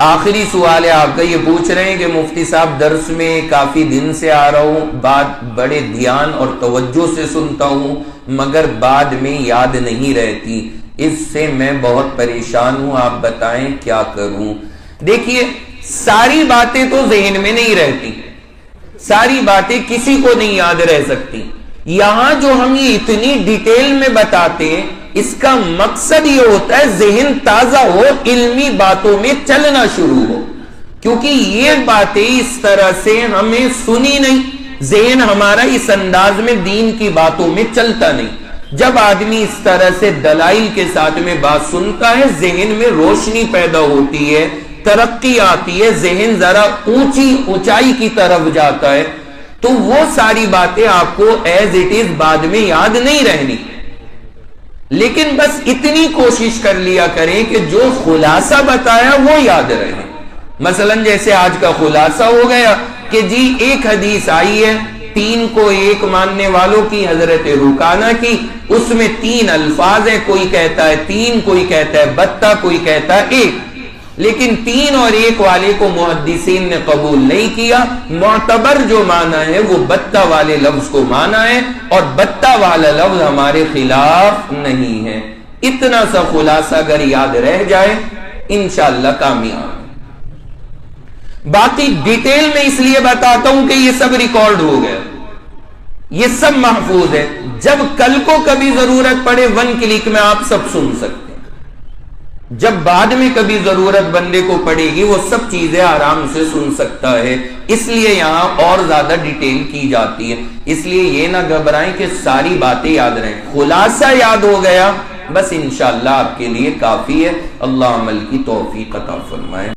آخری سوال ہے آپ کا، یہ پوچھ رہے ہیں کہ مفتی صاحب درس میں کافی دن سے آ رہا ہوں، بات بڑے دھیان اور توجہ سے سنتا ہوں مگر بعد میں یاد نہیں رہتی، اس سے میں بہت پریشان ہوں، آپ بتائیں کیا کروں؟ دیکھیے ساری باتیں تو ذہن میں نہیں رہتی، ساری باتیں کسی کو نہیں یاد رہ سکتی۔ یہاں جو ہم یہ اتنی ڈیٹیل میں بتاتے ہیں اس کا مقصد یہ ہوتا ہے ذہن تازہ ہو، علمی باتوں میں چلنا شروع ہو، کیونکہ یہ باتیں اس طرح سے ہمیں سنی نہیں، ذہن ہمارا اس انداز میں دین کی باتوں میں چلتا نہیں۔ جب آدمی اس طرح سے دلائل کے ساتھ میں بات سنتا ہے ذہن میں روشنی پیدا ہوتی ہے، ترقی آتی ہے، ذہن ذرا اونچائی کی طرف جاتا ہے، تو وہ ساری باتیں آپ کو ایز اٹ از بعد میں یاد نہیں رہنی، لیکن بس اتنی کوشش کر لیا کریں کہ جو خلاصہ بتایا وہ یاد رہے۔ مثلا جیسے آج کا خلاصہ ہو گیا کہ جی ایک حدیث آئی ہے 3 کو 1 ماننے والوں کی، حضرت رکانہ کی، اس میں 3 الفاظ ہیں، کوئی کہتا ہے 3، کوئی کہتا ہے 72، کوئی کہتا ہے 1، لیکن 3 اور 1 والے کو محدثین نے قبول نہیں کیا، معتبر جو معنی ہے وہ 72 والے لفظ کو مانا ہے، اور 72 والا لفظ ہمارے خلاف نہیں ہے۔ اتنا سا خلاصہ اگر یاد رہ جائے انشاءاللہ کامیاب۔ باقی ڈیٹیل میں اس لیے بتاتا ہوں کہ یہ سب ریکارڈ ہو گیا، یہ سب محفوظ ہے، جب کل کو کبھی ضرورت پڑے 1 کلک میں آپ سب سن سکتے ہیں، جب بعد میں کبھی ضرورت بندے کو پڑے گی وہ سب چیزیں آرام سے سن سکتا ہے، اس لیے یہاں اور زیادہ ڈیٹیل کی جاتی ہے۔ اس لیے یہ نہ گھبرائیں کہ ساری باتیں یاد رہیں، خلاصہ یاد ہو گیا بس انشاءاللہ آپ کے لیے کافی ہے۔ اللہ عمل کی توفیق عطا فرمائے۔